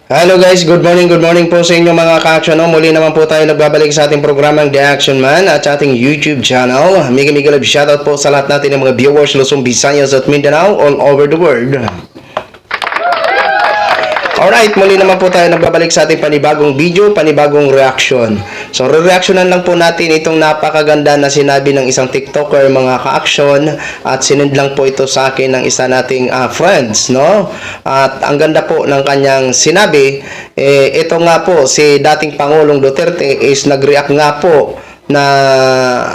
Hello guys, good morning po sa inyo mga ka-action. Muli naman po tayo nagbabalik sa ating programang The Action Man at sa ating YouTube channel. Mega love shoutout po sa lahat natin ng mga viewers Luzon, Visayas at Mindanao all over the world. Alright, muli naman po tayo nagbabalik sa ating panibagong video, panibagong reaction. So, re-reactionan lang po natin itong napakaganda na sinabi ng isang TikToker mga ka-action at sinend lang po ito sa akin ng isa nating friends, no? At ang ganda po ng kanyang sinabi, ito nga po, si dating Pangulong Duterte is nag-react nga po na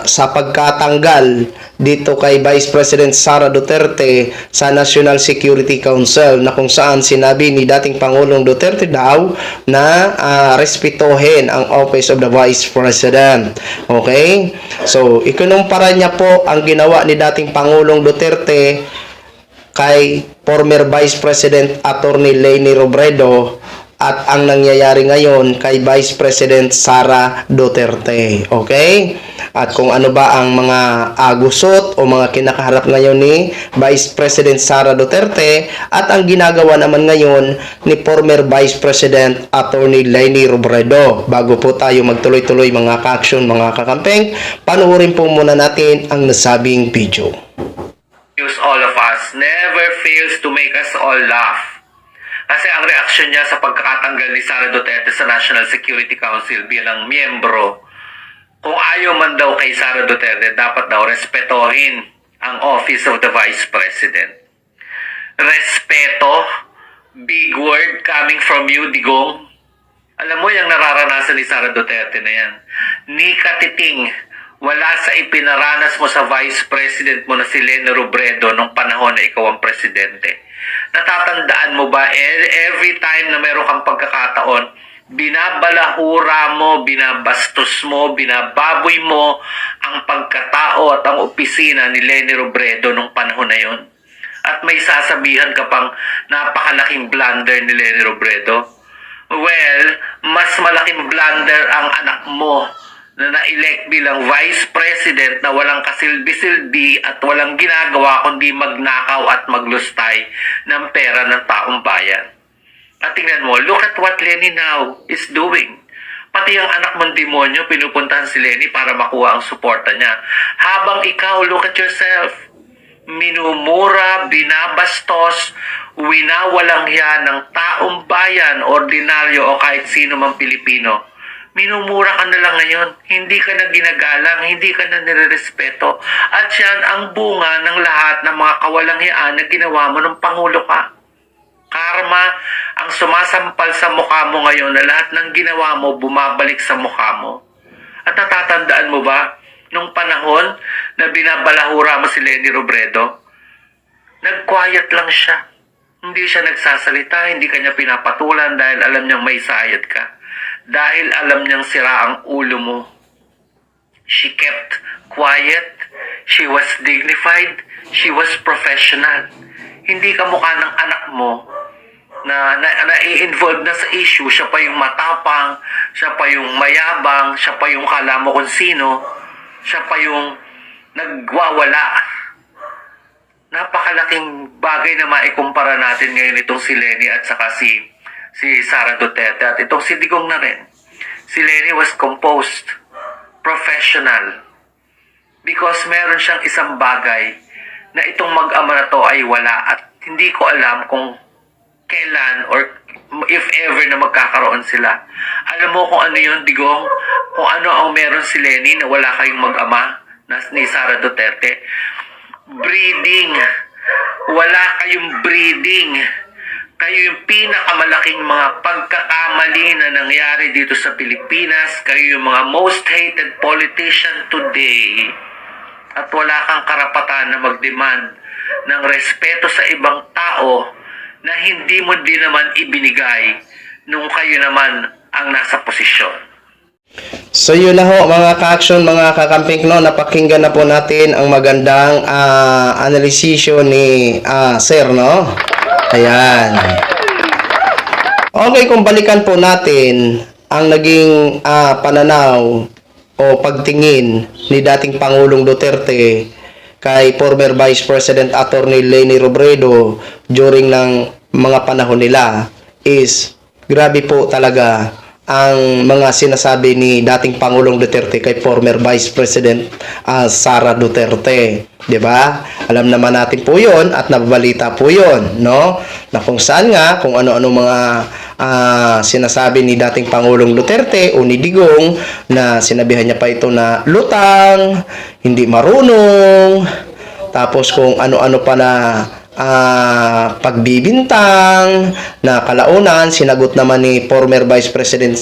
sa pagkatanggal dito kay Vice President Sara Duterte sa National Security Council na kung saan sinabi ni dating Pangulong Duterte daw na respetuhin ang Office of the Vice President. Okay? So, ikunumpara niya po ang ginawa ni dating Pangulong Duterte kay former Vice President Attorney Leni Robredo at ang nangyayari ngayon kay Vice President Sara Duterte. Okay? At kung ano ba ang mga agusot o mga kinakaharap ngayon ni Vice President Sara Duterte at ang ginagawa naman ngayon ni former Vice President Attorney Leni Robredo. Bago po tayo magtuloy-tuloy mga ka-action, mga kakampeng, panoorin po muna natin ang nasabing video. All of us never fails to make us all laugh. Kasi ang reaksyon niya sa pagkakatanggal ni Sara Duterte sa National Security Council bilang miyembro, kung ayaw man daw kay Sara Duterte, dapat daw respetohin ang Office of the Vice President. Respeto, big word coming from you, Digong. Alam mo yung nararanasan ni Sara Duterte na yan. Ni katiting, wala sa ipinaranas mo sa Vice President mo na si Leni Robredo nung panahon na ikaw ang presidente. Natatandaan mo ba, every time na meron kang pagkakataon, binabalahura mo, binabastos mo, binababoy mo ang pagkatao at ang opisina ni Leni Robredo nung panahon na yon. At may sasabihan ka pang napakalaking blunder ni Leni Robredo. Well, mas malaking blunder ang anak mo na na-elect bilang Vice President na walang kasilbi-silbi at walang ginagawa kundi magnakaw at maglustay ng pera ng taong bayan. At tingnan mo, look at what Leni now is doing. Pati ang anak mong demonyo, pinupuntahan si Leni para makuha ang suporta niya. Habang ikaw, look at yourself. Minumura, binabastos, winawalang yan ng taong bayan, ordinaryo o kahit sino mang Pilipino. Minumura ka na lang ngayon, hindi ka na ginagalang, hindi ka na nirerespeto. At yan ang bunga ng lahat ng mga kawalangyaan na ginawa mo nung Pangulo ka. Karma ang sumasampal sa mukha mo ngayon na lahat ng ginawa mo bumabalik sa mukha mo. At natatandaan mo ba, nung panahon na binabalahura mo si Leni Robredo, nag-quiet lang siya. Hindi siya nagsasalita, hindi kanya pinapatulan dahil alam niyang may sayad ka. Dahil alam niyang sira ang ulo mo. She kept quiet. She was dignified. She was professional. Hindi ka mukha ng anak mo na i-involve na sa issue. Siya pa yung matapang. Siya pa yung mayabang. Siya pa yung kala mo kung sino. Siya pa yung nagwawala. Napakalaking bagay na maikumpara natin ngayon itong si Leni at saka si Sara Duterte at itong si Digong na rin. Si Leni was composed, professional, because meron siyang isang bagay na itong mag-ama na to ay wala at hindi ko alam kung kailan or if ever na magkakaroon sila. Alam mo kung ano yun, Digong? Kung ano ang meron si Leni na wala kayong mag-ama ni Sara Duterte? Breeding. Wala kayong breeding. Kayo yung pinakamalaking mga pagkakamali na nangyari dito sa Pilipinas. Kayo yung mga most hated politician today. At wala kang karapatan na mag-demand ng respeto sa ibang tao na hindi mo din naman ibinigay nung kayo naman ang nasa posisyon. So yun na ho mga ka-action, mga kakamping, no, napakinggan na po natin ang magandang analysisyon ni Sir, no? Ayan. Okay, kung balikan po natin ang naging pananaw o pagtingin ni dating Pangulong Duterte kay former Vice President Attorney Leni Robredo during ng mga panahon nila is grabe po talaga ang mga sinasabi ni dating Pangulong Duterte kay former Vice President Sara Duterte. 'Di ba? Alam naman natin po 'yon at nababalita po 'yon, no? Na kung saan nga, kung ano-ano mga sinasabi ni dating Pangulong Duterte o ni Digong na sinabihan niya pa ito na lutang, hindi marunong, tapos kung ano-ano pa na pagbibintang na kalaunan, sinagot naman ni former Vice President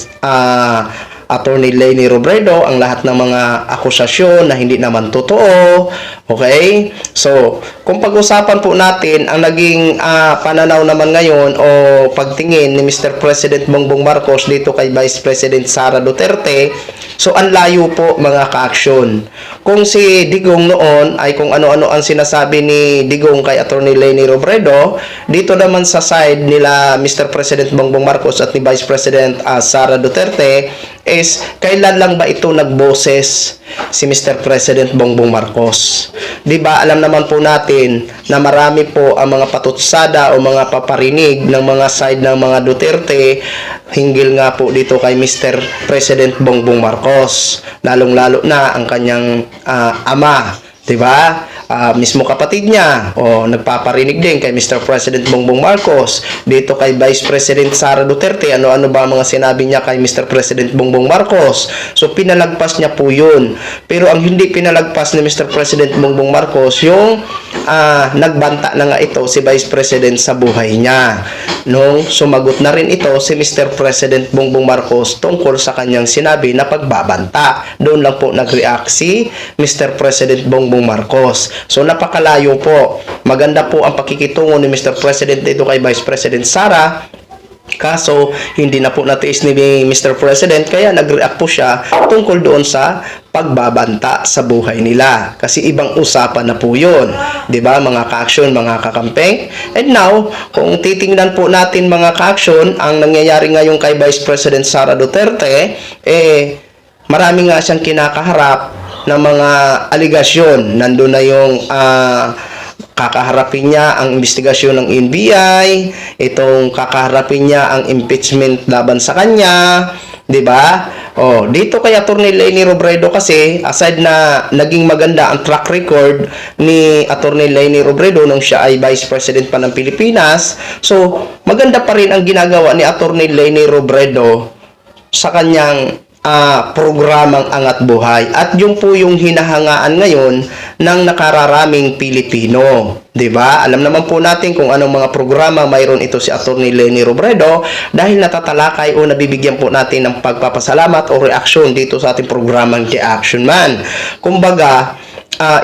Attorney Leni Robredo ang lahat ng mga akusasyon na hindi naman totoo. Okay? So, kung pag-usapan po natin ang naging pananaw naman ngayon o pagtingin ni Mr. President Bongbong Marcos dito kay Vice President Sara Duterte, so ang layo po mga ka-aksyon. Kung si Digong noon ay kung ano-ano ang sinasabi ni Digong kay Attorney Leni Robredo, dito naman sa side nila Mr. President Bongbong Marcos at ni Vice President Sara Duterte is kailan lang ba ito nagboses si Mr. President Bongbong Marcos? 'Di ba alam naman po natin na marami po ang mga patutsada o mga paparinig ng mga side ng mga Duterte hinggil nga po dito kay Mr. President Bongbong Marcos, lalong-lalo na ang kanyang ama, 'di ba? Mismo kapatid niya nagpaparinig din kay Mr. President Bongbong Marcos dito kay Vice President Sara Duterte. Ano-ano ba ang mga sinabi niya kay Mr. President Bongbong Marcos? So pinalagpas niya po yun. Pero ang hindi pinalagpas ni Mr. President Bongbong Marcos yung nagbanta na nga ito si Vice President sa buhay niya. Nung sumagot na rin ito si Mr. President Bongbong Marcos tungkol sa kanyang sinabi na pagbabanta. Doon lang po nag-react si Mr. President Bongbong Marcos. So napakalayo po. Maganda po ang pakikitungo ni Mr. President dito kay Vice President Sara. Kaso hindi na po natiis ni Mr. President kaya nag-react po siya tungkol doon sa pagbabanta sa buhay nila. Kasi ibang usapan na po yun. 'Di ba mga ka-aksyon, mga kakampeng? And now, kung titingnan po natin mga ka-aksyon, ang nangyayari ngayon kay Vice President Sara Duterte, marami nga siyang kinakaharap ng mga aligasyon. Nandun na yung kakaharapin niya ang investigasyon ng NBI, itong kakaharapin niya ang impeachment laban sa kanya, 'di ba? Dito kay Attorney Leni Robredo kasi, aside na naging maganda ang track record ni Attorney Leni Robredo nung siya ay Vice President pa ng Pilipinas, so maganda pa rin ang ginagawa ni Attorney Leni Robredo sa kanyang programang Angat Buhay. At yun po yung hinahangaan ngayon ng nakararaming Pilipino. 'Di ba? Alam naman po natin kung anong mga programa mayroon ito si Attorney Leni Robredo dahil natatalakay o nabibigyan po natin ng pagpapasalamat o reaksyon dito sa ating programang The Action Man. Kumbaga,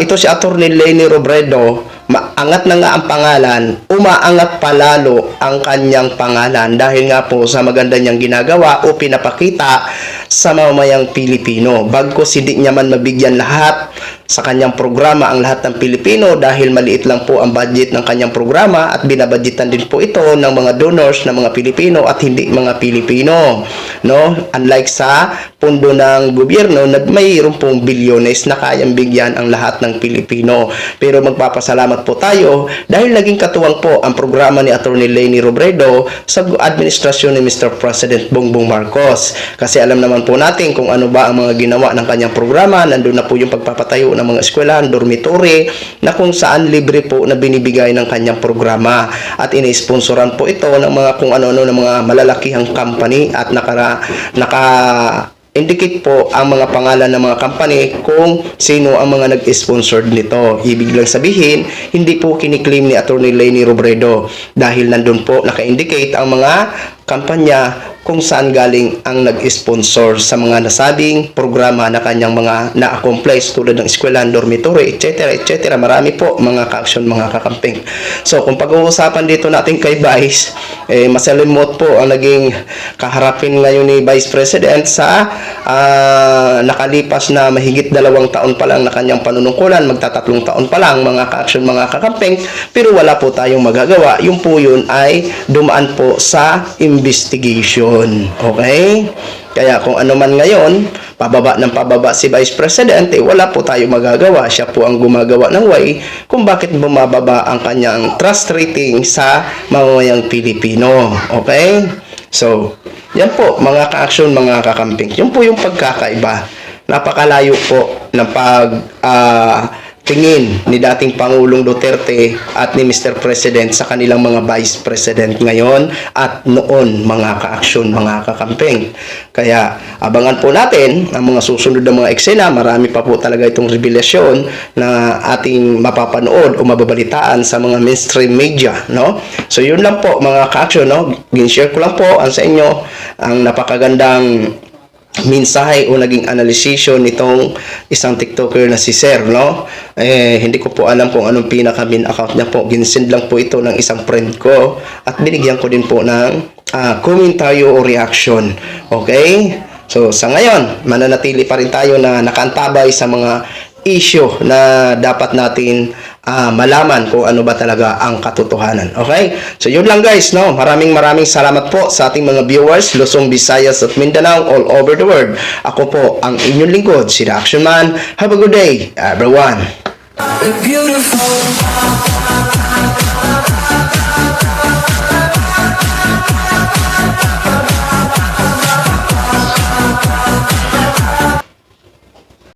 ito si Attorney Leni Robredo, maangat na nga ang pangalan, umaangat palalo ang kanyang pangalan dahil nga po sa maganda niyang ginagawa o pinapakita sa mamamayang Pilipino. Bagkus hindi niya man mabigyan lahat sa kanyang programa ang lahat ng Pilipino dahil maliit lang po ang budget ng kanyang programa at binabudgetan din po ito ng mga donors ng mga Pilipino at hindi mga Pilipino, no? Unlike sa pondo ng gobyerno na mayroon pong bilyones na kayang bigyan ang lahat ng Pilipino. Pero magpapasalamat po tayo dahil naging katuwang po ang programa ni Attorney Leni Robredo sa administrasyon ni Mr. President Bongbong Marcos. Kasi alam naman po natin kung ano ba ang mga ginawa ng kanyang programa. Nandun na po yung pagpapatayo ng mga eskwelahan, dormitory, na kung saan libre po na binibigay ng kanyang programa. At ini-sponsoran po ito ng mga kung ano-ano ng mga malalakihang company at indicate po ang mga pangalan ng mga company kung sino ang mga nag-sponsor nito. Ibig lang sabihin, hindi po kiniklaim ni Attorney Leni Robredo dahil nandun po naka-indicate ang mga kampanya kung saan galing ang nag-sponsor sa mga nasabing programa na kanyang mga na-accomplish tulad ng eskwelahan, dormitory, etc. etc. Marami po mga ka-aksyon, mga kakamping. So kung pag-uusapan dito natin kay Vice, masalimot po ang naging kaharapin ngayon ni Vice President sa nakalipas na mahigit 2 taon pa lang na kanyang panunungkulan, magta-3 taon pa lang mga ka-aksyon, mga kakamping, pero wala po tayong magagawa. Yung po yun ay dumaan po sa investigation. Okay? Kaya kung ano man ngayon, pababa ng pababa si Vice President, wala po tayo magagawa. Siya po ang gumagawa ng way kung bakit bumababa ang kanyang trust rating sa mamamayang Pilipino. Okay? So, yan po mga ka-action, mga kakamping. Yun po yung pagkakaiba. Napakalayo po ng tingin ni dating Pangulong Duterte at ni Mr. President sa kanilang mga Vice President ngayon at noon, mga ka-action, mga kakamping. Kaya abangan po natin ang mga susunod na mga eksena. Marami pa po talaga itong revelasyon na ating mapapanood o mababalitaan sa mga mainstream media, no? So yun lang po mga ka-action, no? Gin-share ko lang po ang sa inyo ang napakagandang mensahe o naging analysisyon nitong isang TikToker na si Sir, no? Hindi ko po alam kung anong pinaka-main account niya po. Ginsend lang po ito ng isang friend ko at binigyan ko din po ng komentaryo o reaction. Okay? So, sa ngayon, mananatili pa rin tayo na nakaantabay sa mga issue na dapat natin malaman kung ano ba talaga ang katotohanan. Okay? So, yun lang guys, no? Maraming salamat po sa ating mga viewers, Luzon, Visayas at Mindanao all over the world. Ako po ang inyong lingkod, si The Action Man. Have a good day, everyone. Beautiful.